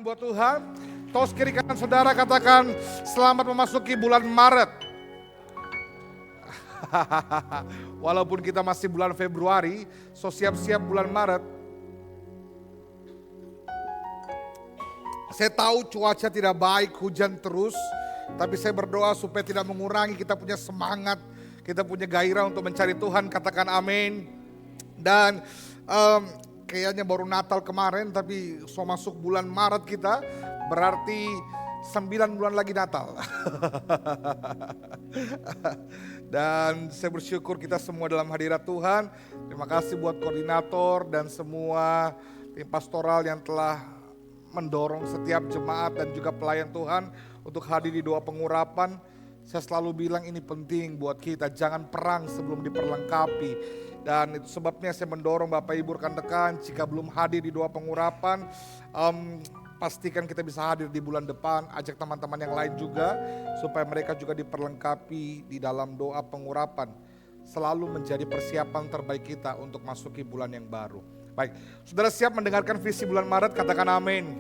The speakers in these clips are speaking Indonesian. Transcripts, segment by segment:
buat Tuhan. Tos kiri kanan saudara katakan selamat memasuki bulan Maret. Walaupun kita masih bulan Februari, so siap-siap bulan Maret. Saya tahu cuaca tidak baik, hujan terus. Tapi saya berdoa supaya tidak mengurangi kita punya semangat, kita punya gairah untuk mencari Tuhan, katakan amin. Dan kayaknya baru Natal kemarin, tapi so masuk bulan Maret kita, berarti 9 bulan lagi Natal. Dan saya bersyukur kita semua dalam hadirat Tuhan. Terima kasih buat koordinator dan semua tim pastoral yang telah mendorong setiap jemaat dan juga pelayan Tuhan untuk hadir di doa pengurapan. Saya selalu bilang ini penting buat kita, jangan perang sebelum diperlengkapi. Dan itu sebabnya saya mendorong Bapak Ibu rekan-rekan, jika belum hadir di doa pengurapan, pastikan kita bisa hadir di bulan depan. Ajak teman-teman yang lain juga, supaya mereka juga diperlengkapi di dalam doa pengurapan. Selalu menjadi persiapan terbaik kita untuk masuki bulan yang baru. Baik, saudara siap mendengarkan visi bulan Maret? Katakan amin.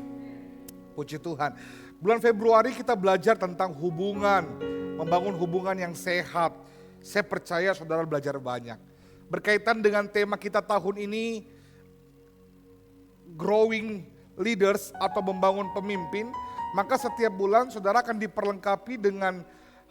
Puji Tuhan. Bulan Februari kita belajar tentang hubungan, membangun hubungan yang sehat. Saya percaya saudara belajar banyak. Berkaitan dengan tema kita tahun ini, growing leaders atau membangun pemimpin, maka setiap bulan saudara akan diperlengkapi dengan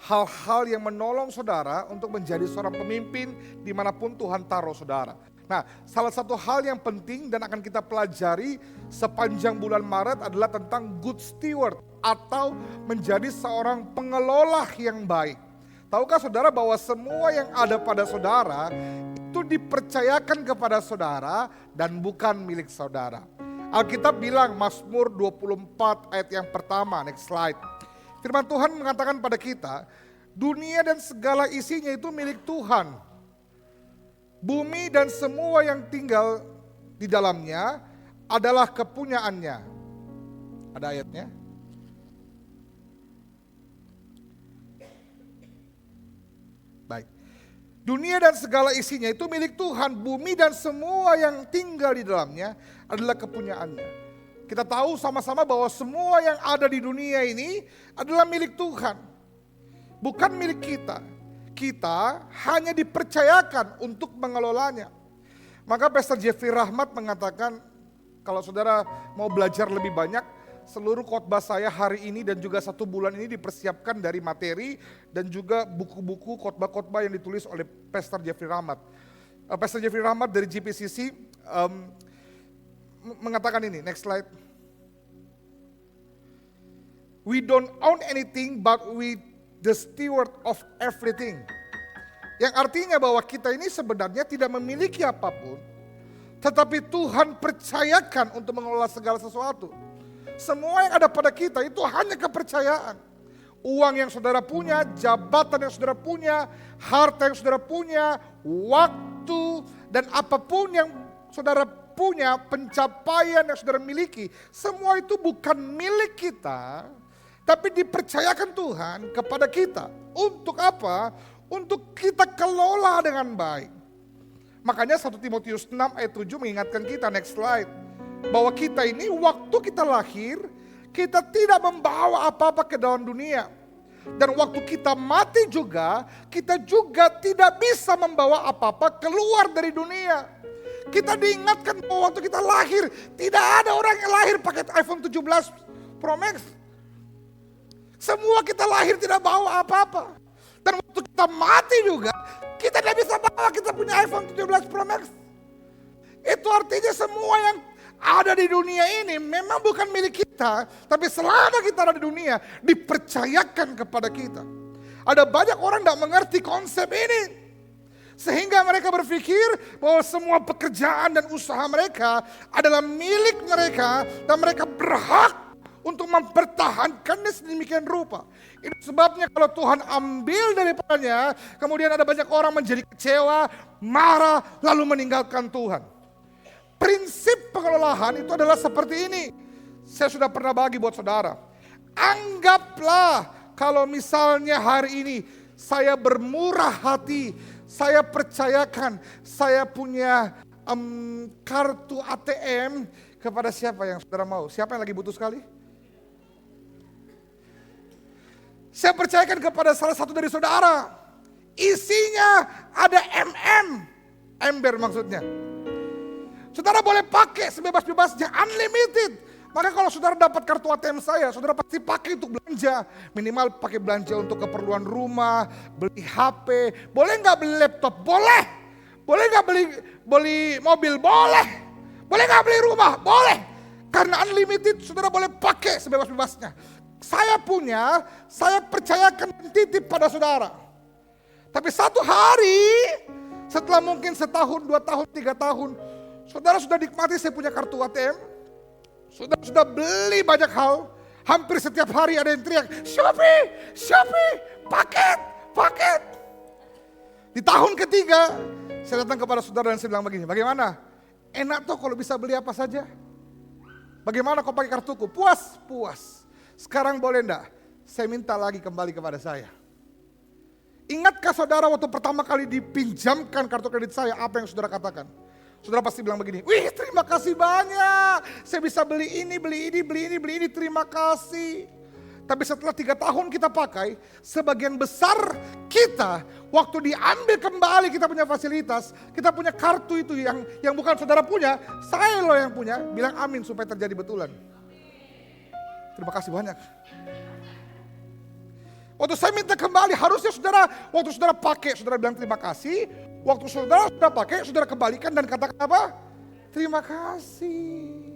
hal-hal yang menolong saudara untuk menjadi seorang pemimpin dimanapun Tuhan taruh saudara. Nah, salah satu hal yang penting dan akan kita pelajari sepanjang bulan Maret adalah tentang good steward atau menjadi seorang pengelola yang baik. Tahukah saudara bahwa semua yang ada pada saudara itu dipercayakan kepada saudara dan bukan milik saudara. Alkitab bilang Mazmur 24 ayat yang pertama, next slide. Firman Tuhan mengatakan pada kita, dunia dan segala isinya itu milik Tuhan. Bumi dan semua yang tinggal di dalamnya adalah kepunyaannya. Ada ayatnya? Baik. Dunia dan segala isinya itu milik Tuhan. Bumi dan semua yang tinggal di dalamnya adalah kepunyaannya. Kita tahu sama-sama bahwa semua yang ada di dunia ini adalah milik Tuhan. Bukan milik kita. Kita hanya dipercayakan untuk mengelolanya. Maka Pastor Jeffrey Rahmat mengatakan, kalau saudara mau belajar lebih banyak, seluruh khotbah saya hari ini dan juga 1 bulan ini dipersiapkan dari materi dan juga buku-buku khotbah-khotbah yang ditulis oleh Pastor Jeffrey Rahmat. Pastor Jeffrey Rahmat dari GPCC mengatakan ini, next slide. We don't own anything but we the steward of everything. Yang artinya bahwa kita ini sebenarnya tidak memiliki apapun, tetapi Tuhan percayakan untuk mengelola segala sesuatu. Semua yang ada pada kita itu hanya kepercayaan. Uang yang saudara punya, jabatan yang saudara punya, harta yang saudara punya, waktu dan apapun yang saudara punya, pencapaian yang saudara miliki, semua itu bukan milik kita, tapi dipercayakan Tuhan kepada kita. Untuk apa? Untuk kita kelola dengan baik. Makanya 1 Timotius 6 ayat 7 mengingatkan kita, next slide. Bahwa kita ini waktu kita lahir, kita tidak membawa apa-apa ke dalam dunia. Dan waktu kita mati juga, kita juga tidak bisa membawa apa-apa keluar dari dunia. Kita diingatkan bahwa waktu kita lahir, tidak ada orang yang lahir pakai iPhone 17 Pro Max. Semua kita lahir tidak bawa apa-apa. Dan waktu kita mati juga, kita tidak bisa bawa kita punya iPhone 17 Pro Max. Itu artinya semua yang ada di dunia ini memang bukan milik kita, tapi selama kita ada di dunia, dipercayakan kepada kita. Ada banyak orang tidak mengerti konsep ini. Sehingga mereka berpikir bahwa semua pekerjaan dan usaha mereka adalah milik mereka dan mereka berhak untuk mempertahankannya sedemikian rupa. Itu sebabnya kalau Tuhan ambil daripadanya, kemudian ada banyak orang menjadi kecewa, marah, lalu meninggalkan Tuhan. Prinsip pengelolaan itu adalah seperti ini. Saya sudah pernah bagi buat saudara. Anggaplah kalau misalnya hari ini saya bermurah hati, saya percayakan saya punya kartu ATM kepada siapa yang saudara mau. Siapa yang lagi butuh sekali? Saya percayakan kepada salah satu dari saudara. Isinya ada ember maksudnya. Saudara boleh pakai sebebas-bebasnya, unlimited. Maka kalau saudara dapat kartu ATM saya, saudara pasti pakai untuk belanja. Minimal pakai belanja untuk keperluan rumah, beli HP. Boleh nggak beli laptop? Boleh. Boleh nggak beli mobil? Boleh. Boleh nggak beli rumah? Boleh. Karena unlimited, saudara boleh pakai sebebas-bebasnya. Saya punya, saya percayakan dan titip pada saudara. Tapi satu hari, setelah mungkin setahun, 2 tahun, 3 tahun, saudara sudah nikmati saya punya kartu ATM. Saudara sudah beli banyak hal. Hampir setiap hari ada yang teriak, Shopee, paket. Di tahun ketiga, saya datang kepada saudara dan saya bilang begini, bagaimana? Enak tuh kalau bisa beli apa saja. Bagaimana kau pakai kartuku? Puas. Sekarang boleh enggak? Saya minta lagi kembali kepada saya. Ingatkah saudara waktu pertama kali dipinjamkan kartu kredit saya, apa yang saudara katakan? Saudara pasti bilang begini, wih terima kasih banyak. Saya bisa beli ini, terima kasih. Tapi setelah 3 tahun kita pakai, sebagian besar kita, waktu diambil kembali kita punya fasilitas, kita punya kartu itu yang bukan saudara punya, saya loh yang punya, bilang amin supaya terjadi betulan. Terima kasih banyak. Waktu saya minta kembali, harusnya saudara, waktu saudara pakai, saudara bilang terima kasih. Waktu saudara sudah pakai, saudara kembalikan dan katakan apa? Terima kasih.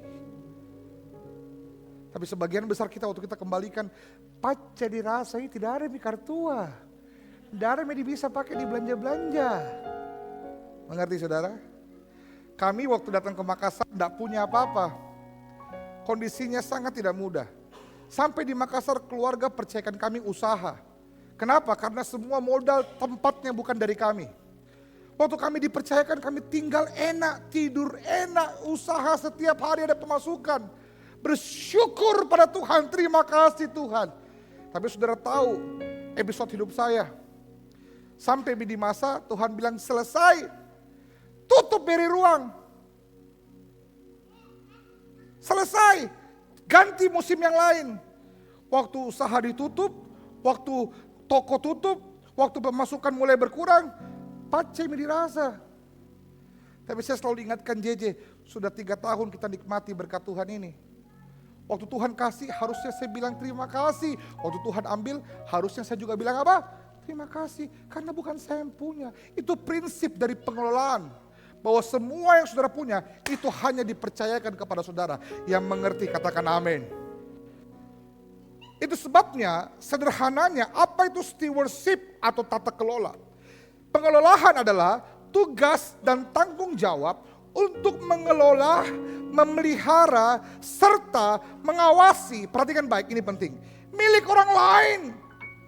Tapi sebagian besar kita waktu kita kembalikan, paca dirasai tidak ada di kartua. Tidak ada yang bisa pakai di belanja-belanja. Mengerti saudara? Kami waktu datang ke Makassar tidak punya apa-apa. Kondisinya sangat tidak mudah. Sampai di Makassar keluarga percayakan kami usaha. Kenapa? Karena semua modal tempatnya bukan dari kami. Waktu kami dipercayakan kami tinggal enak, tidur enak, usaha setiap hari ada pemasukan. Bersyukur pada Tuhan, terima kasih Tuhan. Tapi saudara tahu episode hidup saya. Sampai di masa Tuhan bilang selesai, tutup beri ruang. Selesai. Ganti musim yang lain. Waktu usaha ditutup, waktu toko tutup, waktu pemasukan mulai berkurang, pace dirasa. Tapi saya selalu ingatkan JJ, sudah 3 tahun kita nikmati berkat Tuhan ini. Waktu Tuhan kasih harusnya saya bilang terima kasih. Waktu Tuhan ambil harusnya saya juga bilang apa? Terima kasih, karena bukan saya yang punya. Itu prinsip dari pengelolaan. Bahwa semua yang saudara punya itu hanya dipercayakan kepada saudara yang mengerti, katakan amin. Itu sebabnya sederhananya apa itu stewardship atau tata kelola. Pengelolaan adalah tugas dan tanggung jawab untuk mengelola, memelihara, serta mengawasi. Perhatikan baik, ini penting. Milik orang lain,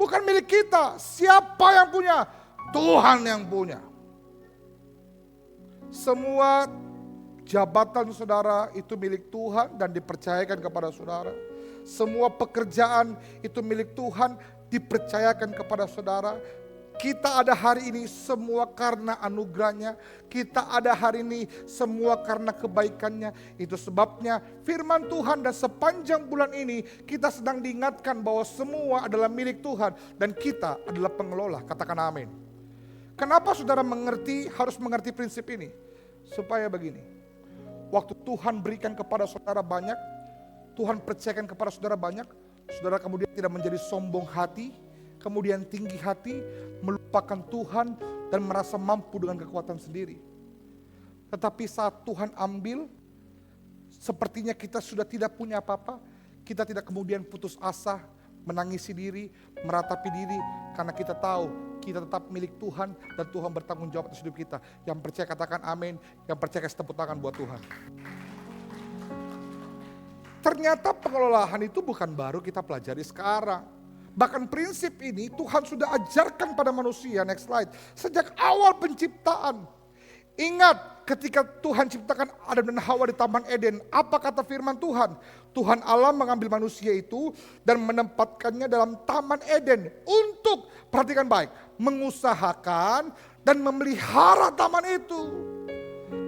bukan milik kita. Siapa yang punya? Tuhan yang punya. Semua jabatan saudara itu milik Tuhan dan dipercayakan kepada saudara. Semua pekerjaan itu milik Tuhan, dipercayakan kepada saudara. Kita ada hari ini semua karena anugerahnya. Kita ada hari ini semua karena kebaikannya. Itu sebabnya firman Tuhan dan sepanjang bulan ini kita sedang diingatkan bahwa semua adalah milik Tuhan. Dan kita adalah pengelola, katakan amin. Kenapa saudara harus mengerti prinsip ini? Supaya begini, waktu Tuhan berikan kepada saudara banyak, Tuhan percayakan kepada saudara banyak, saudara kemudian tidak menjadi sombong hati, kemudian tinggi hati, melupakan Tuhan dan merasa mampu dengan kekuatan sendiri. Tetapi saat Tuhan ambil, sepertinya kita sudah tidak punya apa-apa, kita tidak kemudian putus asa, menangisi diri, meratapi diri, karena kita tahu kita tetap milik Tuhan dan Tuhan bertanggung jawab atas hidup kita. Yang percaya katakan amin, yang percaya kasih tepuk tangan buat Tuhan. Ternyata pengelolaan itu bukan baru kita pelajari sekarang. Bahkan prinsip ini Tuhan sudah ajarkan pada manusia, next slide, sejak awal penciptaan. Ingat ketika Tuhan ciptakan Adam dan Hawa di Taman Eden, apa kata firman Tuhan? Tuhan Allah mengambil manusia itu dan menempatkannya dalam Taman Eden untuk, perhatikan baik, mengusahakan dan memelihara taman itu.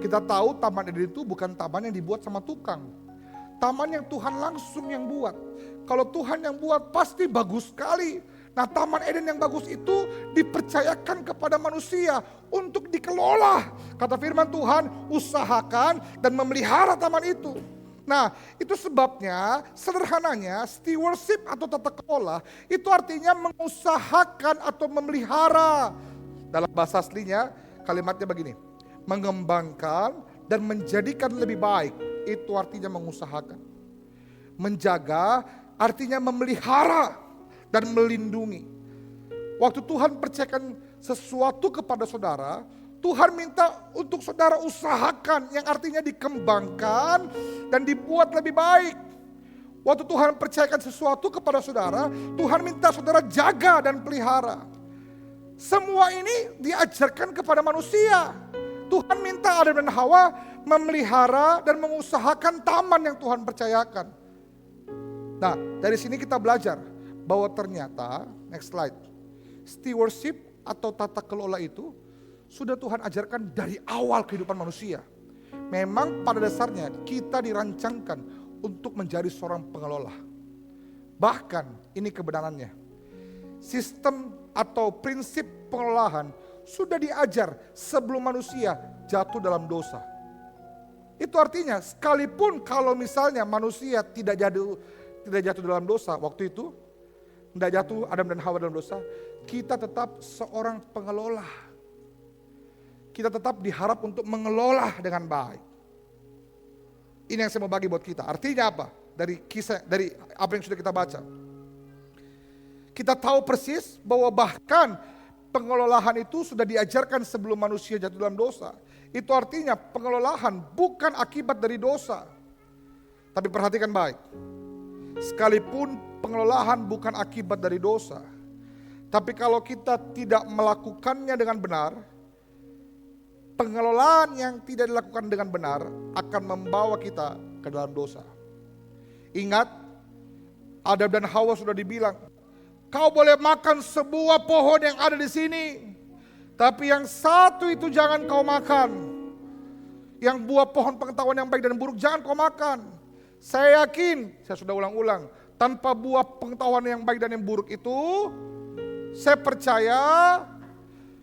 Kita tahu Taman Eden itu bukan taman yang dibuat sama tukang. Taman yang Tuhan langsung yang buat. Kalau Tuhan yang buat pasti bagus sekali. Nah, Taman Eden yang bagus itu dipercayakan kepada manusia untuk dikelola. Kata firman Tuhan, usahakan dan memelihara taman itu. Nah, itu sebabnya sederhananya stewardship atau tata kelola itu artinya mengusahakan atau memelihara. Dalam bahasa aslinya kalimatnya begini, mengembangkan dan menjadikan lebih baik. Itu artinya mengusahakan. Menjaga artinya memelihara dan melindungi. Waktu Tuhan percayakan sesuatu kepada saudara, Tuhan minta untuk saudara usahakan, yang artinya dikembangkan dan dibuat lebih baik. Waktu Tuhan percayakan sesuatu kepada saudara, Tuhan minta saudara jaga dan pelihara. Semua ini diajarkan kepada manusia. Tuhan minta Adam dan Hawa memelihara dan mengusahakan taman yang Tuhan percayakan. Nah, dari sini kita belajar bahwa ternyata, next slide, stewardship atau tata kelola itu sudah Tuhan ajarkan dari awal kehidupan manusia. Memang pada dasarnya kita dirancangkan untuk menjadi seorang pengelola. Bahkan ini kebenarannya, sistem atau prinsip pengelolaan sudah diajar sebelum manusia jatuh dalam dosa. Itu artinya sekalipun kalau misalnya manusia tidak jatuh dalam dosa waktu itu, tidak jatuh Adam dan Hawa dalam dosa, kita tetap seorang pengelola. Kita tetap diharap untuk mengelola dengan baik. Ini yang saya mau bagi buat kita. Artinya apa? Dari kisah, dari apa yang sudah kita baca. Kita tahu persis bahwa bahkan pengelolaan itu sudah diajarkan sebelum manusia jatuh dalam dosa. Itu artinya pengelolaan bukan akibat dari dosa. Tapi perhatikan baik. Sekalipun pengelolaan bukan akibat dari dosa, tapi kalau kita tidak melakukannya dengan benar, pengelolaan yang tidak dilakukan dengan benar akan membawa kita ke dalam dosa. Ingat, Adam dan Hawa sudah dibilang, kau boleh makan sebuah pohon yang ada di sini, tapi yang satu itu jangan kau makan. Yang buah pohon pengetahuan yang baik dan buruk jangan kau makan. Saya yakin, saya sudah ulang-ulang, tanpa buah pengetahuan yang baik dan yang buruk itu, saya percaya,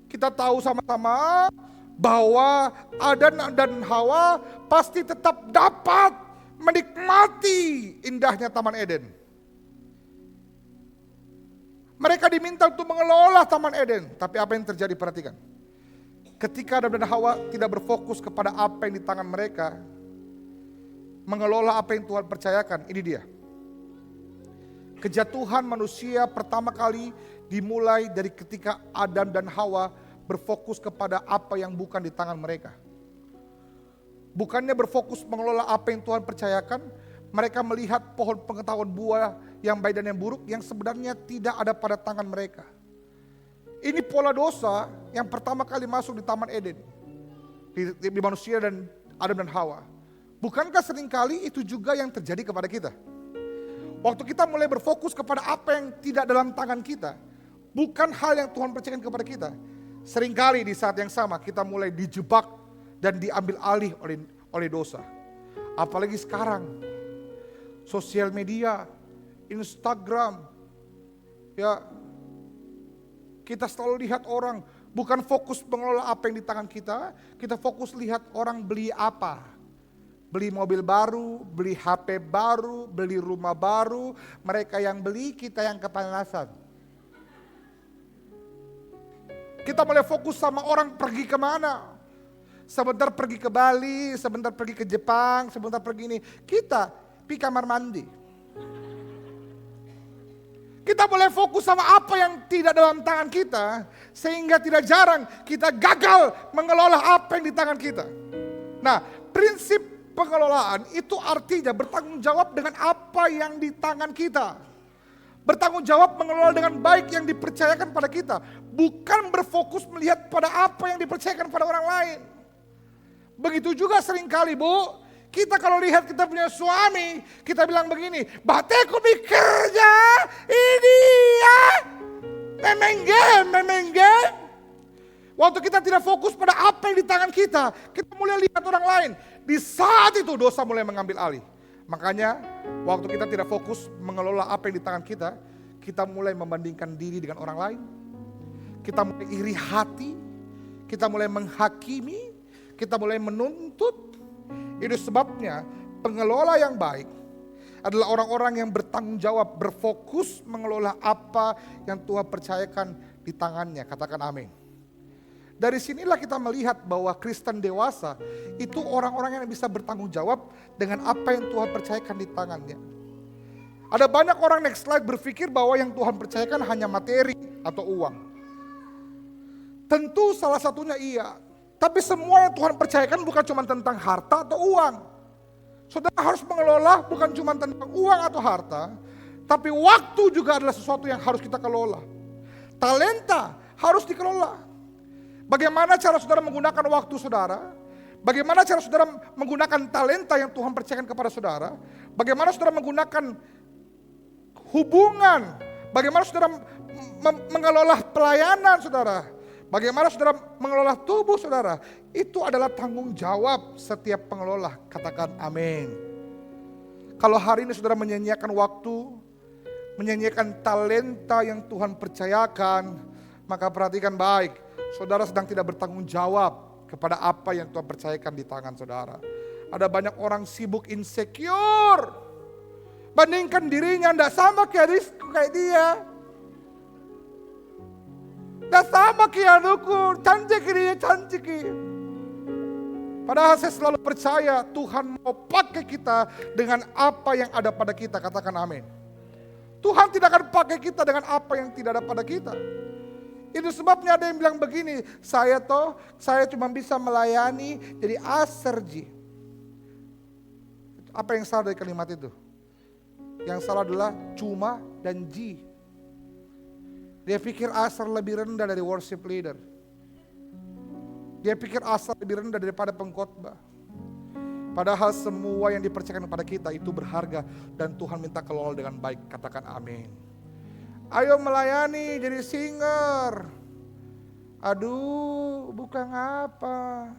kita tahu sama-sama bahwa Adam dan Hawa pasti tetap dapat menikmati indahnya Taman Eden. Mereka diminta untuk mengelola Taman Eden, tapi apa yang terjadi? Perhatikan. Ketika Adam dan Hawa tidak berfokus kepada apa yang di tangan mereka, mengelola apa yang Tuhan percayakan, ini dia. Kejatuhan manusia pertama kali dimulai dari ketika Adam dan Hawa berfokus kepada apa yang bukan di tangan mereka. Bukannya berfokus mengelola apa yang Tuhan percayakan, mereka melihat pohon pengetahuan buah yang baik dan yang buruk yang sebenarnya tidak ada pada tangan mereka. Ini pola dosa yang pertama kali masuk di Taman Eden, di manusia dan Adam dan Hawa. Bukankah seringkali itu juga yang terjadi kepada kita? Waktu kita mulai berfokus kepada apa yang tidak dalam tangan kita, bukan hal yang Tuhan percayakan kepada kita. Seringkali di saat yang sama kita mulai dijebak dan diambil alih oleh dosa. Apalagi sekarang, sosial media, Instagram, ya kita selalu lihat orang, bukan fokus mengelola apa yang di tangan kita, kita fokus lihat orang beli apa. Beli mobil baru, beli HP baru, beli rumah baru. Mereka yang beli, kita yang kepanasan. Kita mulai fokus sama orang pergi kemana. Sebentar pergi ke Bali, sebentar pergi ke Jepang, sebentar pergi ini. Kita pergi kamar mandi. Kita mulai fokus sama apa yang tidak dalam tangan kita. Sehingga tidak jarang kita gagal mengelola apa yang di tangan kita. Nah, prinsip pengelolaan itu artinya bertanggung jawab dengan apa yang di tangan kita. Bertanggung jawab mengelola dengan baik yang dipercayakan pada kita. Bukan berfokus melihat pada apa yang dipercayakan pada orang lain. Begitu juga seringkali, Bu, kita kalau lihat kita punya suami, kita bilang begini, bateku bekerja, ini ya, memengge. Waktu kita tidak fokus pada apa yang di tangan kita mulai lihat orang lain. Di saat itu dosa mulai mengambil alih. Makanya waktu kita tidak fokus mengelola apa yang di tangan kita kita mulai membandingkan diri dengan orang lain. Kita mulai iri hati, kita mulai menghakimi, kita mulai menuntut. Itu sebabnya pengelola yang baik adalah orang-orang yang bertanggung jawab, berfokus mengelola apa yang Tuhan percayakan di tangannya. Katakan amin. Dari sinilah kita melihat bahwa Kristen dewasa itu orang-orang yang bisa bertanggung jawab dengan apa yang Tuhan percayakan di tangannya. Ada banyak orang, next slide, berpikir bahwa yang Tuhan percayakan hanya materi atau uang. Tentu salah satunya iya. Tapi semua yang Tuhan percayakan bukan cuma tentang harta atau uang. Saudara harus mengelola bukan cuma tentang uang atau harta, tapi waktu juga adalah sesuatu yang harus kita kelola. Talenta harus dikelola. Bagaimana cara saudara menggunakan waktu saudara? Bagaimana cara saudara menggunakan talenta yang Tuhan percayakan kepada saudara? Bagaimana saudara menggunakan hubungan? Bagaimana saudara mengelola pelayanan saudara? Bagaimana saudara mengelola tubuh saudara? Itu adalah tanggung jawab setiap pengelola. Katakan amin. Kalau hari ini saudara menyanyiakan waktu, menyanyiakan talenta yang Tuhan percayakan, maka perhatikan baik. Saudara sedang tidak bertanggung jawab kepada apa yang Tuhan percayakan di tangan saudara. Ada banyak orang sibuk insecure. Bandingkan dirinya, tidak sama kayak dia. Tidak sama kayak anuku, cantik dia, cantik. Padahal saya selalu percaya Tuhan mau pakai kita dengan apa yang ada pada kita. Katakan amin. Tuhan tidak akan pakai kita dengan apa yang tidak ada pada kita. Itu sebabnya ada yang bilang begini, saya cuma bisa melayani jadi aserji. Apa yang salah dari kalimat itu? Yang salah adalah cuma dan ji. Dia pikir asar lebih rendah dari worship leader. Dia pikir asar lebih rendah daripada pengkhotbah. Padahal semua yang dipercayakan kepada kita itu berharga dan Tuhan minta kelola dengan baik. Katakan amin. Ayo melayani jadi singer. Aduh, bukan apa.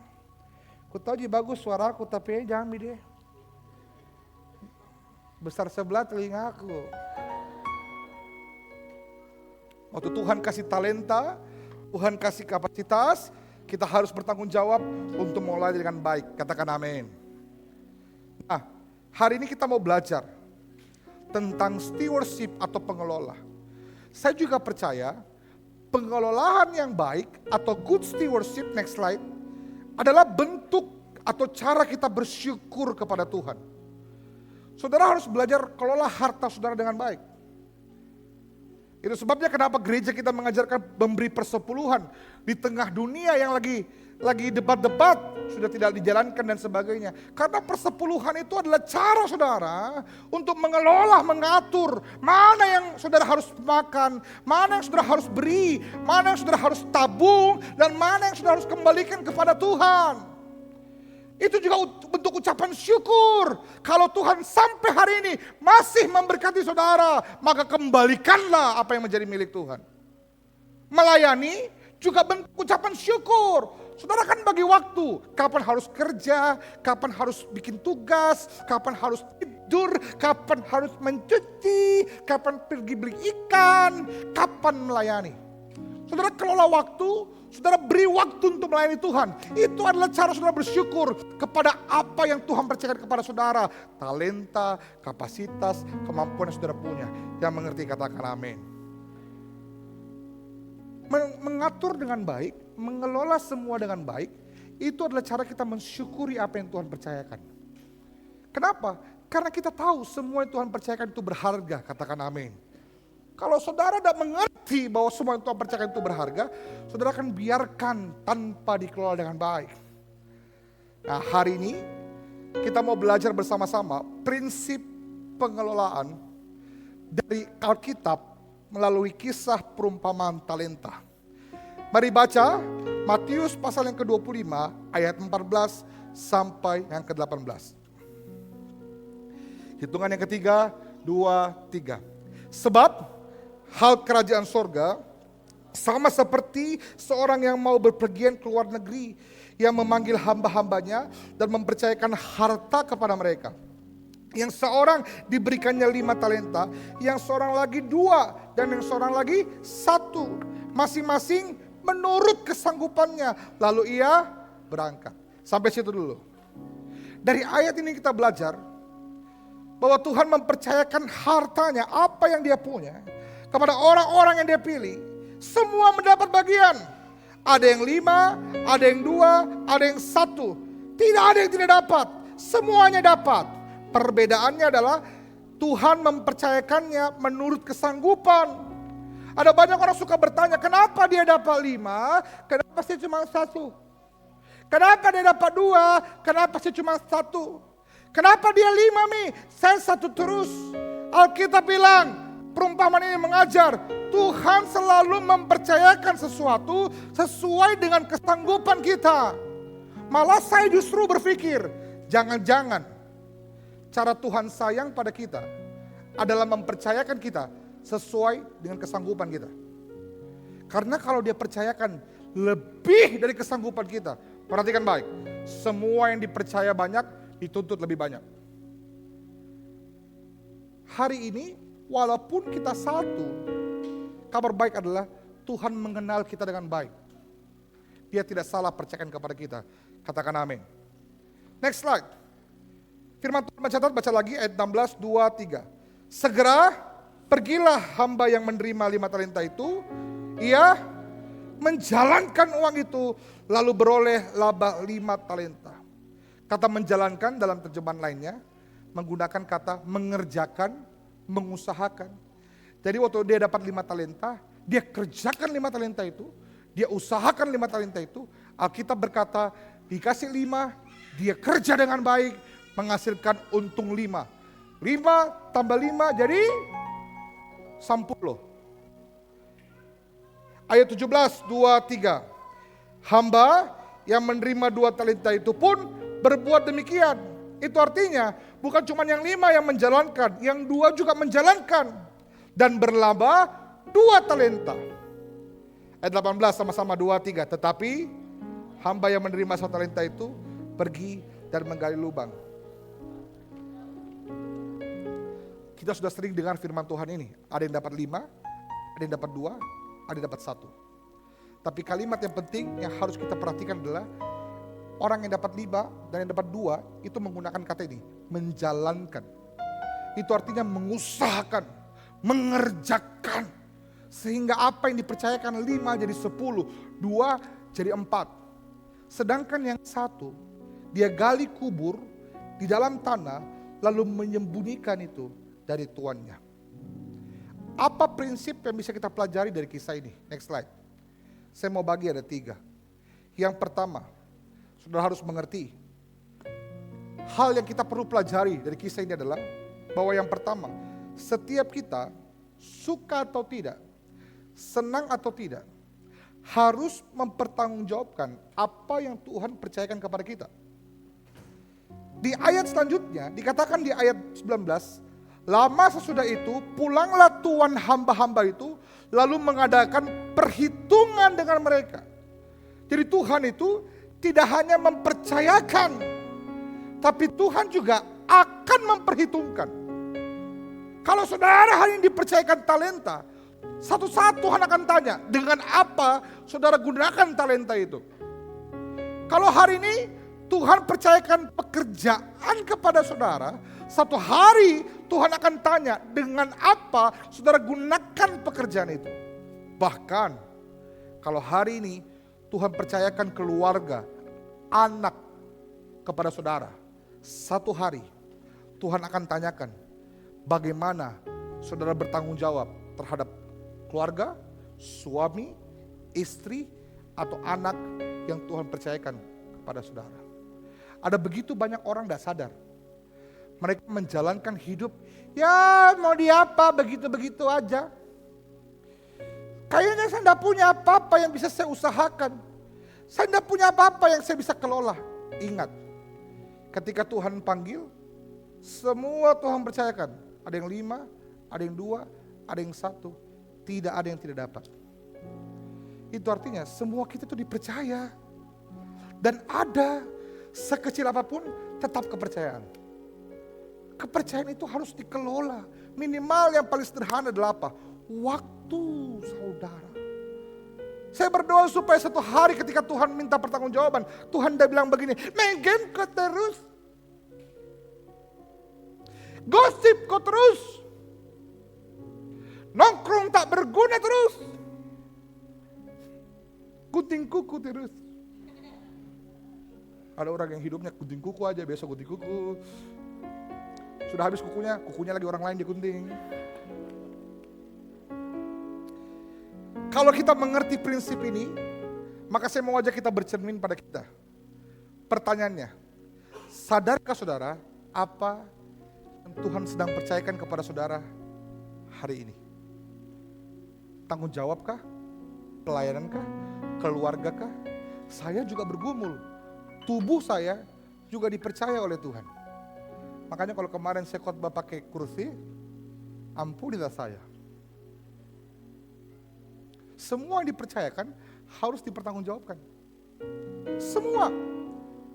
Ku tahu ji bagus suaraku tapi jangan deh. Besar sebelah telingaku. Waktu Tuhan kasih talenta, Tuhan kasih kapasitas, kita harus bertanggung jawab untuk mulai dengan baik. Katakan amin. Nah, hari ini kita mau belajar tentang stewardship atau pengelola. Saya juga percaya pengelolaan yang baik atau good stewardship, next slide, adalah bentuk atau cara kita bersyukur kepada Tuhan. Saudara harus belajar kelola harta saudara dengan baik. Itu sebabnya kenapa gereja kita mengajarkan memberi persepuluhan di tengah dunia yang lagi debat-debat sudah tidak dijalankan dan sebagainya. Karena persepuluhan itu adalah cara saudara untuk mengelola, mengatur mana yang saudara harus makan, mana yang saudara harus beri, mana yang saudara harus tabung, dan mana yang saudara harus kembalikan kepada Tuhan. Itu juga bentuk ucapan syukur. Kalau Tuhan sampai hari ini masih memberkati saudara, maka kembalikanlah apa yang menjadi milik Tuhan. Melayani juga bentuk ucapan syukur. Saudara kan bagi waktu, kapan harus kerja, kapan harus bikin tugas, kapan harus tidur, kapan harus mencuci, kapan pergi beli ikan, kapan melayani. Saudara kelola waktu, saudara beri waktu untuk melayani Tuhan. Itu adalah cara saudara bersyukur kepada apa yang Tuhan percayakan kepada saudara. Talenta, kapasitas, kemampuan yang saudara punya. Yang mengerti katakan amin. Mengatur dengan baik, mengelola semua dengan baik, itu adalah cara kita mensyukuri apa yang Tuhan percayakan. Kenapa? Karena kita tahu semua yang Tuhan percayakan itu berharga. Katakan amin. Kalau saudara tidak mengerti bahwa semua yang Tuhan percayakan itu berharga, saudara akan biarkan tanpa dikelola dengan baik. Nah, hari ini kita mau belajar bersama-sama prinsip pengelolaan dari Alkitab melalui kisah perumpamaan talenta. Mari baca Matius pasal yang ke-25 ayat 14 sampai yang ke-18. Hitungan yang ketiga, 2, 3. Sebab hal kerajaan sorga sama seperti seorang yang mau berpergian ke luar negeri, yang memanggil hamba-hambanya dan mempercayakan harta kepada mereka. Yang seorang diberikannya 5 talenta, yang seorang lagi 2, dan yang seorang lagi 1. Masing-masing menurut kesanggupannya. Lalu ia berangkat. Sampai situ dulu. Dari ayat ini kita belajar bahwa Tuhan mempercayakan hartanya, apa yang dia punya, kepada orang-orang yang dia pilih. Semua mendapat bagian. Ada yang 5, ada yang 2, ada yang 1. Tidak ada yang tidak dapat. Semuanya dapat. Perbedaannya adalah Tuhan mempercayakannya menurut kesanggupan. Ada banyak orang suka bertanya, kenapa dia dapat 5, kenapa saya cuma 1? Kenapa dia dapat 2, kenapa saya cuma 1? Kenapa dia 5 nih, saya 1 terus? Alkitab bilang, perumpamaan ini mengajar, Tuhan selalu mempercayakan sesuatu sesuai dengan kesanggupan kita. Malah saya justru berpikir, jangan-jangan cara Tuhan sayang pada kita adalah mempercayakan kita sesuai dengan kesanggupan kita. Karena kalau dia percayakan lebih dari kesanggupan kita, perhatikan baik, semua yang dipercaya banyak dituntut lebih banyak. Hari ini walaupun kita 1, kabar baik adalah Tuhan mengenal kita dengan baik. Dia tidak salah percayakan kepada kita. Katakan amin. Next slide. Firman Tuhan mencatat, baca lagi ayat 16, 2, 3. Segera pergilah hamba yang menerima 5 talenta itu. Ia menjalankan uang itu lalu beroleh laba 5 talenta. Kata menjalankan dalam terjemahan lainnya menggunakan kata mengerjakan, mengusahakan. Jadi waktu dia dapat 5 talenta, dia kerjakan 5 talenta itu, dia usahakan 5 talenta itu. Alkitab berkata dikasih 5, dia kerja dengan baik, menghasilkan untung 5. 5 tambah 5 jadi 10. Ayat 17, 2, 3. Hamba yang menerima 2 talenta itu pun berbuat demikian. Itu artinya bukan cuma yang 5 yang menjalankan, yang 2 juga menjalankan. Dan berlaba 2 talenta. Ayat 18 sama-sama 2, 3. Tetapi hamba yang menerima 1 talenta itu pergi dan menggali lubang. Kita sudah sering dengar firman Tuhan ini. Ada yang dapat 5, ada yang dapat 2, ada yang dapat 1. Tapi kalimat yang penting yang harus kita perhatikan adalah orang yang dapat 5 dan yang dapat 2 itu menggunakan kata ini, menjalankan. Itu artinya mengusahakan, mengerjakan. Sehingga apa yang dipercayakan 5 jadi 10, 2 jadi 4. Sedangkan yang 1, dia gali kubur di dalam tanah lalu menyembunyikan itu dari tuannya. Apa prinsip yang bisa kita pelajari dari kisah ini? Next slide. Saya mau bagi ada 3. Yang pertama, saudara harus mengerti. Hal yang kita perlu pelajari dari kisah ini adalah bahwa yang pertama, setiap kita suka atau tidak, senang atau tidak, harus mempertanggungjawabkan apa yang Tuhan percayakan kepada kita. Di ayat selanjutnya dikatakan di ayat 19, lama sesudah itu pulanglah tuan hamba-hamba itu lalu mengadakan perhitungan dengan mereka. Jadi Tuhan itu tidak hanya mempercayakan, tapi Tuhan juga akan memperhitungkan. Kalau saudara hari ini dipercayakan talenta, satu saat Tuhan akan tanya, dengan apa saudara gunakan talenta itu? Kalau hari ini Tuhan percayakan pekerjaan kepada saudara, satu hari Tuhan akan tanya dengan apa saudara gunakan pekerjaan itu. Bahkan kalau hari ini Tuhan percayakan keluarga, anak kepada saudara, satu hari Tuhan akan tanyakan bagaimana saudara bertanggung jawab terhadap keluarga, suami, istri, atau anak yang Tuhan percayakan kepada saudara. Ada begitu banyak orang tidak sadar. Mereka menjalankan hidup, ya mau diapa begitu-begitu aja. Kayaknya saya tidak punya apa-apa yang bisa saya usahakan. Saya tidak punya apa-apa yang saya bisa kelola. Ingat, ketika Tuhan panggil, semua Tuhan percayakan. Ada yang 5, ada yang 2, ada yang 1. Tidak ada yang tidak dapat. Itu artinya semua kita itu dipercaya. Dan ada sekecil apapun tetap kepercayaan. kepercayaan itu harus dikelola. Minimal yang paling sederhana adalah apa? Waktu saudara. Saya berdoa supaya satu hari ketika Tuhan minta pertanggungjawaban, Tuhan udah bilang begini, main game kok terus. Gosip kok terus. Nongkrong tak berguna terus. Gunting kuku terus. Ada orang yang hidupnya gunting kuku aja, biasa gunting kuku. Sudah habis kukunya lagi orang lain digunting. Kalau kita mengerti prinsip ini, maka saya mau ajak kita bercermin pada kita. Pertanyaannya, sadarkah saudara apa yang Tuhan sedang percayakan kepada saudara hari ini? Tanggung jawabkah? Pelayanankah? Keluargakah? Saya juga bergumul. Tubuh saya juga dipercaya oleh Tuhan. Makanya kalau kemarin saya khotbah pakai kursi, ampunilah saya. Semua yang dipercayakan harus dipertanggungjawabkan. Semua.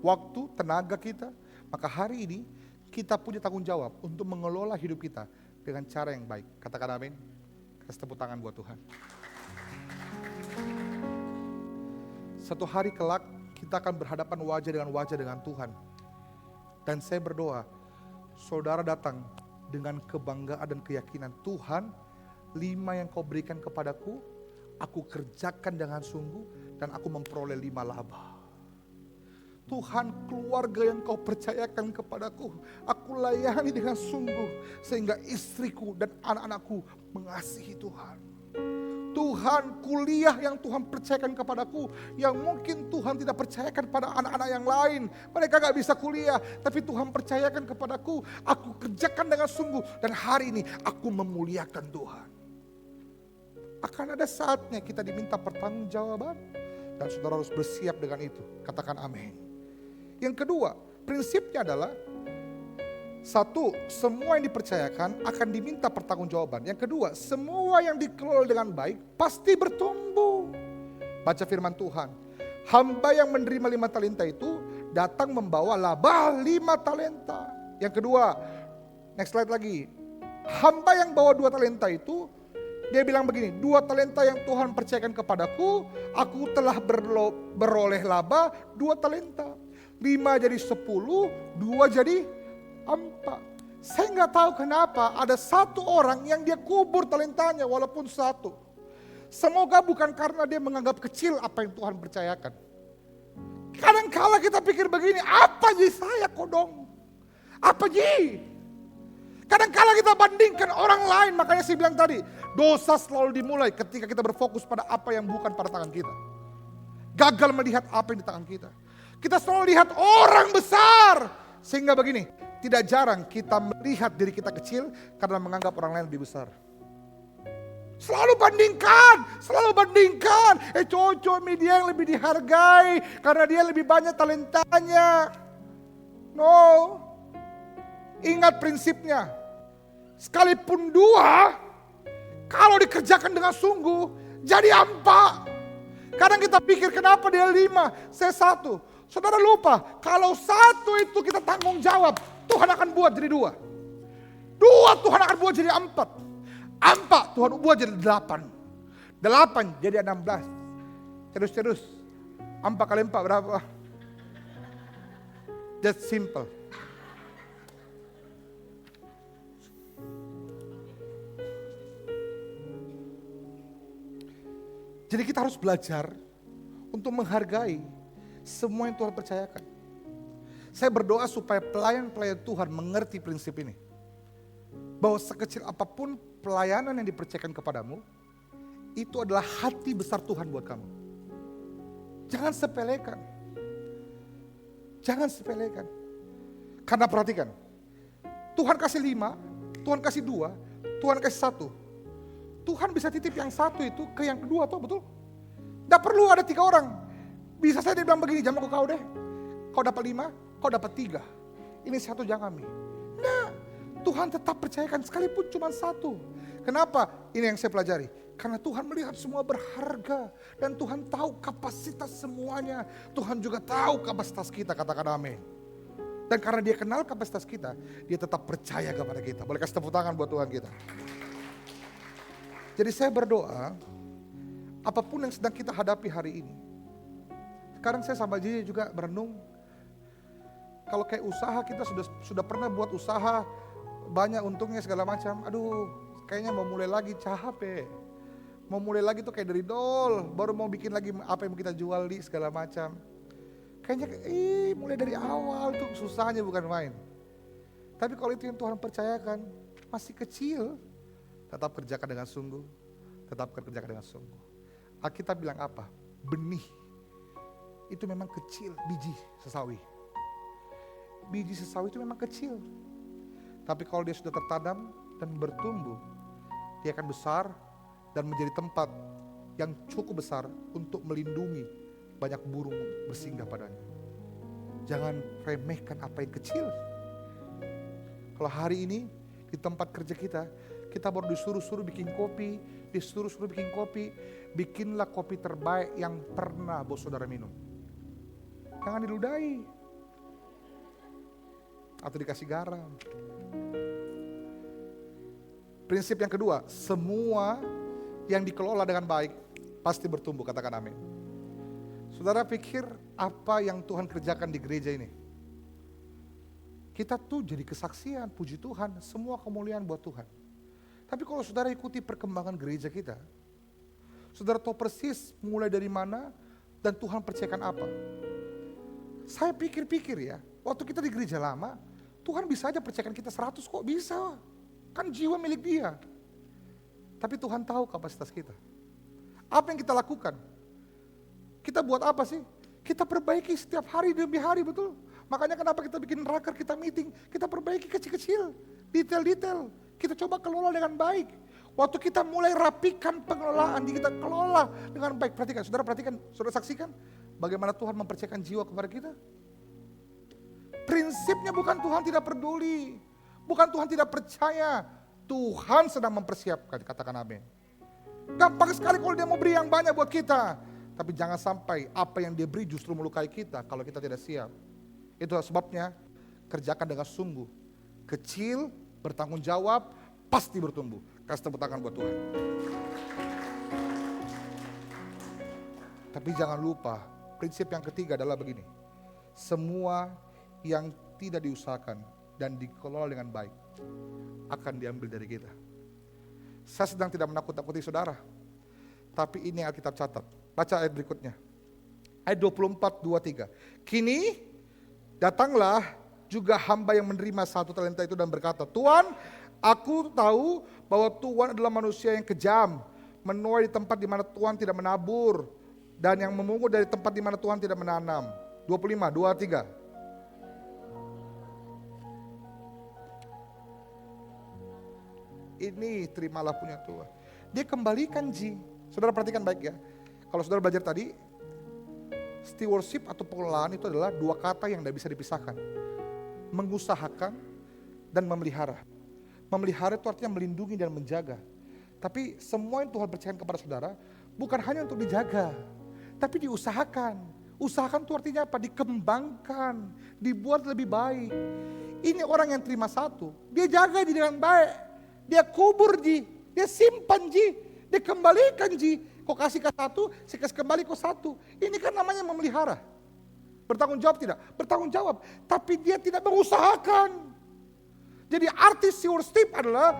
Waktu, tenaga kita. Maka hari ini kita punya tanggung jawab untuk mengelola hidup kita dengan cara yang baik. Katakan amin. Kasih tepuk tangan buat Tuhan. Satu hari kelak kita akan berhadapan wajah dengan Tuhan. Dan saya berdoa, saudara datang dengan kebanggaan dan keyakinan, Tuhan, 5 yang kau berikan kepadaku, aku kerjakan dengan sungguh dan aku memperoleh 5 laba. Tuhan, keluarga yang kau percayakan kepadaku, aku layani dengan sungguh sehingga istriku dan anak-anakku mengasihi Tuhan. Tuhan, kuliah yang Tuhan percayakan kepadaku, yang mungkin Tuhan tidak percayakan pada anak-anak yang lain. Mereka gak bisa kuliah, tapi Tuhan percayakan kepadaku, aku kerjakan dengan sungguh. Dan hari ini aku memuliakan Tuhan. Akan ada saatnya kita diminta pertanggungjawaban, dan saudara harus bersiap dengan itu. Katakan amin. Yang kedua, prinsipnya adalah, satu, semua yang dipercayakan akan diminta pertanggungjawaban. Yang kedua, semua yang dikelola dengan baik pasti bertumbuh. Baca firman Tuhan. Hamba yang menerima 5 talenta itu datang membawa laba 5 talenta. Yang kedua, next slide lagi. Hamba yang bawa 2 talenta itu, dia bilang begini, 2 talenta yang Tuhan percayakan kepadaku, aku telah beroleh laba 2 talenta. 5 jadi 10, 2 jadi 4. Saya nggak tahu kenapa ada 1 orang yang dia kubur talentanya walaupun 1. Semoga bukan karena dia menganggap kecil apa yang Tuhan percayakan. Kadang-kala kita pikir begini, apa ji saya kodong? Apa ji? Kadang-kala kita bandingkan orang lain, makanya saya bilang tadi, dosa selalu dimulai ketika kita berfokus pada apa yang bukan pada tangan kita. Gagal melihat apa yang di tangan kita. Kita selalu lihat orang besar, sehingga begini, tidak jarang kita melihat diri kita kecil karena menganggap orang lain lebih besar. Selalu bandingkan. Cocok dia yang lebih dihargai karena dia lebih banyak talentanya. No. Ingat prinsipnya. Sekalipun 2, kalau dikerjakan dengan sungguh, jadi 4. Kadang kita pikir kenapa dia 5, saya 1. Saudara lupa, kalau 1 itu kita tanggung jawab, Tuhan akan buat jadi 2. 2 Tuhan akan buat jadi 4. 4 Tuhan buat jadi 8. 8 jadi 16. Terus. 4 kali 4 berapa? Just simple. Jadi kita harus belajar untuk menghargai semua yang Tuhan percayakan. Saya berdoa supaya pelayan-pelayan Tuhan mengerti prinsip ini. Bahwa sekecil apapun pelayanan yang dipercayakan kepadamu, itu adalah hati besar Tuhan buat kamu. Jangan sepelekan. Karena perhatikan, Tuhan kasih 5, Tuhan kasih 2, Tuhan kasih 1. Tuhan bisa titip yang 1 itu ke yang kedua, betul? Tidak perlu ada 3 orang. Bisa saya bilang begini, jamu kau deh. Kau dapat 5, kau dapat 3. Ini 1 jangan kami. Nah, Tuhan tetap percayakan sekalipun cuma 1. Kenapa? Ini yang saya pelajari. Karena Tuhan melihat semua berharga. Dan Tuhan tahu kapasitas semuanya. Tuhan juga tahu kapasitas kita, katakan amin. Dan karena dia kenal kapasitas kita, dia tetap percaya kepada kita. Boleh kasih tepuk tangan buat Tuhan kita. Jadi saya berdoa, apapun yang sedang kita hadapi hari ini. Sekarang saya sama Jiji juga merenung. Kalau kayak usaha, kita sudah pernah buat usaha, banyak untungnya segala macam. Aduh, kayaknya mau mulai lagi capek. Mau mulai lagi tuh kayak dari nol, baru mau bikin lagi apa yang mau kita jual di segala macam. Kayaknya mulai dari awal tuh susahnya bukan main. Tapi kalau itu yang Tuhan percayakan, masih kecil, tetap kerjakan dengan sungguh. Tetap kerjakan dengan sungguh. Alkitab bilang apa? Benih. Itu memang kecil, biji sesawi. Biji sesawi itu memang kecil. Tapi kalau dia sudah tertanam dan bertumbuh, dia akan besar dan menjadi tempat yang cukup besar untuk melindungi banyak burung bersinggah padanya. Jangan remehkan apa yang kecil. Kalau hari ini di tempat kerja kita baru disuruh bikin kopi, bikin kopi, bikinlah kopi terbaik yang pernah bos saudara minum. Jangan diludahi atau dikasih garam. Prinsip yang kedua, semua yang dikelola dengan baik pasti bertumbuh, katakan amin. Saudara pikir apa yang Tuhan kerjakan di gereja ini? Kita tuh jadi kesaksian, puji Tuhan, semua kemuliaan buat Tuhan. Tapi kalau saudara ikuti perkembangan gereja kita, saudara tahu persis mulai dari mana dan Tuhan percayakan apa. Saya pikir-pikir ya, waktu kita di gereja lama, Tuhan bisa aja percayakan kita 100 kok, bisa. Kan jiwa milik Dia. Tapi Tuhan tahu kapasitas kita. Apa yang kita lakukan? Kita buat apa sih? Kita perbaiki setiap hari demi hari, betul? Makanya kenapa kita bikin raker, kita meeting, kita perbaiki kecil-kecil, detail-detail. Kita coba kelola dengan baik. Waktu kita mulai rapikan pengelolaan, kita kelola dengan baik. Perhatikan, saudara saksikan bagaimana Tuhan mempercayakan jiwa kepada kita. Prinsipnya bukan Tuhan tidak peduli, bukan Tuhan tidak percaya. Tuhan sedang mempersiapkan, katakan amin. Gampang sekali kalau Dia mau beri yang banyak buat kita. Tapi jangan sampai apa yang Dia beri justru melukai kita kalau kita tidak siap. Itu sebabnya kerjakan dengan sungguh. Kecil, bertanggung jawab, pasti bertumbuh. Kasih tepuk tangan buat Tuhan. Tapi jangan lupa, prinsip yang ketiga adalah begini. Semua yang tidak diusahakan dan dikelola dengan baik akan diambil dari kita. Saya sedang tidak menakut-nakuti saudara. Tapi ini yang Alkitab catat. Baca ayat berikutnya. Ayat 24, 23. Kini datanglah juga hamba yang menerima 1 talenta itu dan berkata, Tuhan, aku tahu bahwa Tuhan adalah manusia yang kejam, menuai di tempat di mana Tuhan tidak menabur, dan yang memungut dari tempat di mana Tuhan tidak menanam. 25, 23. Ini terimalah punya Tuhan. Dia kembalikan Saudara perhatikan baik ya. Kalau saudara belajar tadi, stewardship atau pengelolaan itu adalah dua kata yang tidak bisa dipisahkan. Mengusahakan dan memelihara. Memelihara itu artinya melindungi dan menjaga. Tapi semua yang Tuhan percayakan kepada saudara bukan hanya untuk dijaga, tapi diusahakan. Usahakan itu artinya apa? Dikembangkan, dibuat lebih baik. Ini orang yang terima 1, dia jaga dengan baik. Dia kubur dia simpan dia kembalikan Kau kasih ke 1, saya kasih kembali kau 1. Ini kan namanya memelihara. Bertanggung jawab tidak? Bertanggung jawab. Tapi dia tidak mengusahakan. Jadi arti stewardship adalah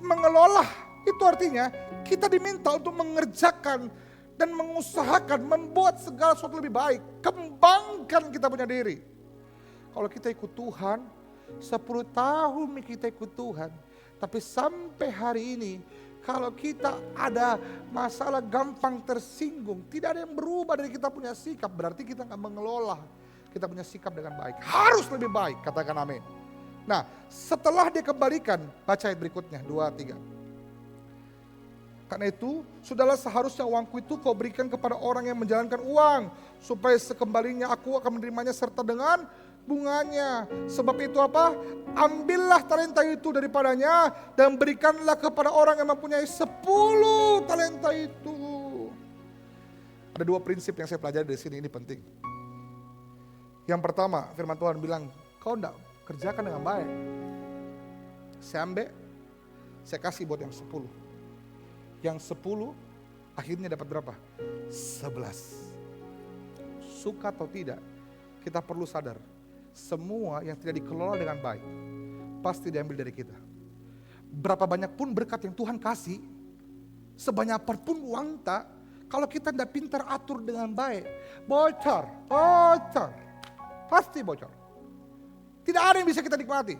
mengelola. Itu artinya kita diminta untuk mengerjakan dan mengusahakan, membuat segala sesuatu lebih baik. Kembangkan kita punya diri. Kalau kita ikut Tuhan, 10 tahun kita ikut Tuhan. Tapi sampai hari ini, kalau kita ada masalah gampang tersinggung, tidak ada yang berubah dari kita punya sikap, berarti kita gak mengelola kita punya sikap dengan baik. Harus lebih baik, katakan amin. Nah, setelah dia kembalikan, baca ayat berikutnya, 2, 3. Karena itu, sudahlah seharusnya uangku itu kau berikan kepada orang yang menjalankan uang, supaya sekembalinya aku akan menerimanya serta dengan bunganya. Sebab itu apa? Ambillah talenta itu daripadanya dan berikanlah kepada orang yang mempunyai 10 talenta itu. Ada 2 prinsip yang saya pelajari dari sini, ini penting. Yang pertama, firman Tuhan bilang, kau enggak kerjakan dengan baik. Saya ambil, saya kasih buat yang 10. Yang 10 akhirnya dapat berapa? 11. Suka atau tidak, kita perlu sadar, semua yang tidak dikelola dengan baik, pasti diambil dari kita. Berapa banyak pun berkat yang Tuhan kasih, sebanyak apapun uang tak, kalau kita tidak pintar atur dengan baik, bocor, pasti bocor. Tidak ada yang bisa kita nikmati.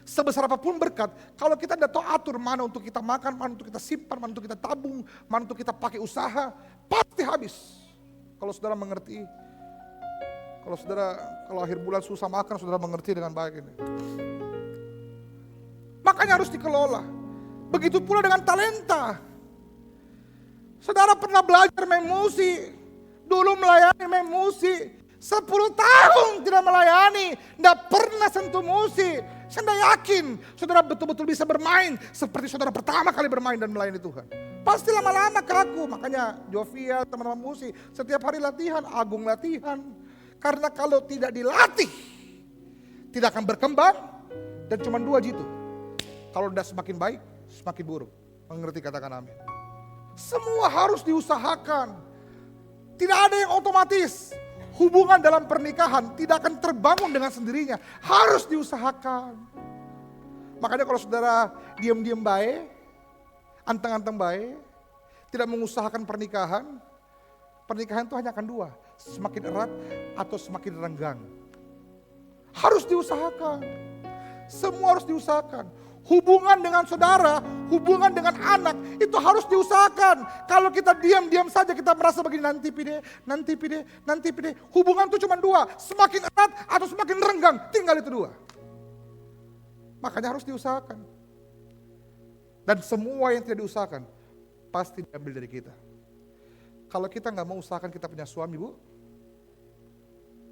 Sebesar apapun berkat, kalau kita tidak tahu atur mana untuk kita makan, mana untuk kita simpan, mana untuk kita tabung, mana untuk kita pakai usaha, pasti habis. Kalau saudara mengerti, kalau akhir bulan susah makan, saudara mengerti dengan baik ini. Makanya harus dikelola. Begitu pula dengan talenta. Saudara pernah belajar main musik, dulu melayani main musik, 10 tahun tidak melayani, tidak pernah sentuh musik. Saya tidak yakin saudara betul-betul bisa bermain seperti saudara pertama kali bermain dan melayani Tuhan. Pasti lama-lama kaku, makanya Jovia, teman-teman musik, setiap hari latihan, Agung latihan. Karena kalau tidak dilatih, tidak akan berkembang, dan cuma 2 jitu. Kalau sudah semakin baik, semakin buruk. Mengerti, katakan amin. Semua harus diusahakan. Tidak ada yang otomatis. Hubungan dalam pernikahan tidak akan terbangun dengan sendirinya. Harus diusahakan. Makanya kalau saudara diam-diam baik, anteng-anteng baik, tidak mengusahakan pernikahan itu hanya akan 2. Semakin erat atau semakin renggang. Harus diusahakan. Semua harus diusahakan. Hubungan dengan saudara, hubungan dengan anak, itu harus diusahakan. Kalau kita diam-diam saja, kita merasa begini, nanti pide. Hubungan itu cuma 2, semakin erat atau semakin renggang, tinggal itu 2. Makanya harus diusahakan. Dan semua yang tidak diusahakan, pasti diambil dari kita. Kalau kita gak mau usahakan kita punya suami, Bu,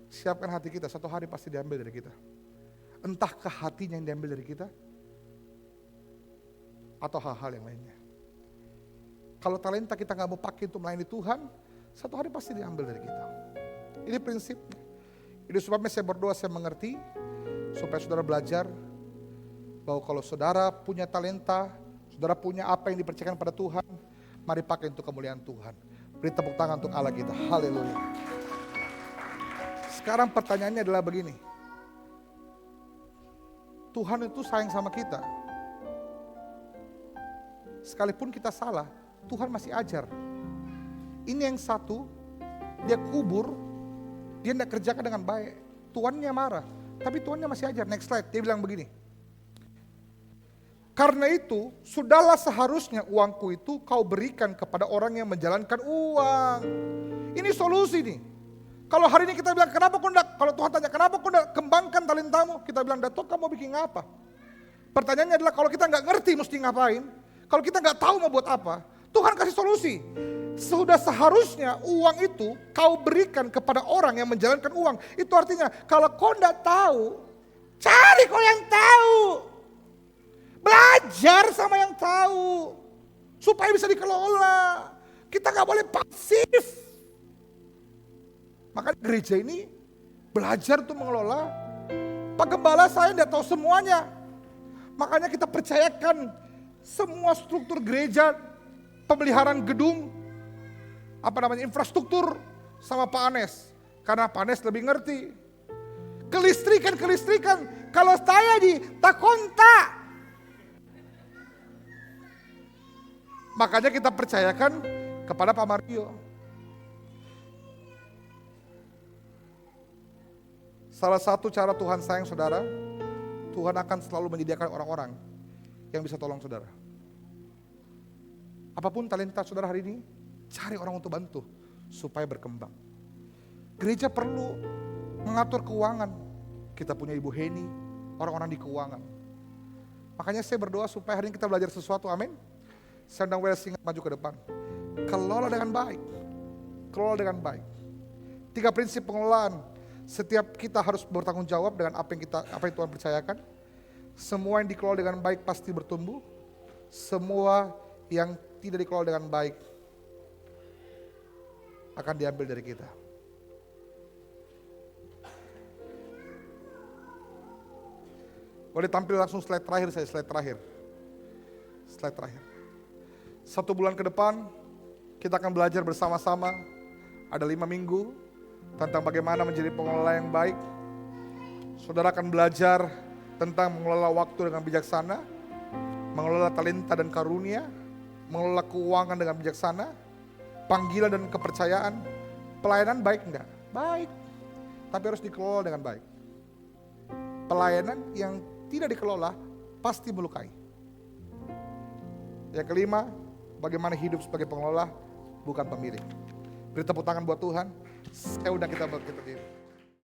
siapkan hati kita, satu hari pasti diambil dari kita. Entahkah hatinya yang diambil dari kita, atau hal-hal yang lainnya. Kalau talenta kita gak mau pakai untuk melayani Tuhan, satu hari pasti diambil dari kita. Ini prinsipnya. Itu sebabnya saya berdoa, saya mengerti, supaya saudara belajar, bahwa kalau saudara punya talenta, saudara punya apa yang dipercayakan pada Tuhan, mari pakai untuk kemuliaan Tuhan. Beri tepuk tangan untuk Allah kita. Haleluya. Sekarang pertanyaannya adalah begini. Tuhan itu sayang sama kita. Sekalipun kita salah, Tuhan masih ajar. Ini yang satu, dia kubur, dia tidak kerjakan dengan baik. Tuannya marah, tapi Tuannya masih ajar. Next slide, dia bilang begini. Karena itu, sudahlah seharusnya uangku itu kau berikan kepada orang yang menjalankan uang. Ini solusi nih. Kalau hari ini kita bilang, kenapa kau enggak, kalau Tuhan tanya, kenapa kau enggak kembangkan talentamu? Kita bilang, Dato, kamu bikin apa? Pertanyaannya adalah, kalau kita enggak ngerti mesti ngapain, kalau kita nggak tahu mau buat apa, Tuhan kasih solusi. Sudah seharusnya uang itu kau berikan kepada orang yang menjalankan uang. Itu artinya kalau kau nggak tahu, cari kau yang tahu. Belajar sama yang tahu. Supaya bisa dikelola. Kita nggak boleh pasif. Makanya gereja ini belajar untuk mengelola. Pak Gembala saya nggak tahu semuanya. Makanya kita percayakan semua struktur gereja, pemeliharaan gedung, infrastruktur sama Pak Anes. Karena Pak Anes lebih ngerti. Kelistrikan, kalau saya di tak kontak. Makanya kita percayakan kepada Pak Mario. Salah satu cara Tuhan sayang saudara, Tuhan akan selalu menyediakan orang-orang yang bisa tolong saudara. Apapun talenta saudara hari ini, cari orang untuk bantu supaya berkembang. Gereja perlu mengatur keuangan. Kita punya Ibu Heni, orang-orang di keuangan. Makanya saya berdoa supaya hari ini kita belajar sesuatu, amin. Saya undang Wellsing maju ke depan. Kelola dengan baik. Kelola dengan baik. 3 prinsip pengelolaan. Setiap kita harus bertanggung jawab dengan apa yang Tuhan percayakan. Semua yang dikelola dengan baik pasti bertumbuh. Semua yang tidak dikelola dengan baik akan diambil dari kita. Boleh tampil langsung slide terakhir saya, slide terakhir. Slide terakhir. 1 bulan ke depan, kita akan belajar bersama-sama. Ada 5 minggu tentang bagaimana menjadi pengelola yang baik. Saudara akan belajar tentang mengelola waktu dengan bijaksana, mengelola talenta dan karunia, mengelola keuangan dengan bijaksana, panggilan dan kepercayaan. Pelayanan baik enggak? Baik, tapi harus dikelola dengan baik. Pelayanan yang tidak dikelola pasti melukai. Yang kelima, bagaimana hidup sebagai pengelola bukan pemilik. Beri tepuk tangan buat Tuhan. Saya undang kita berdiri.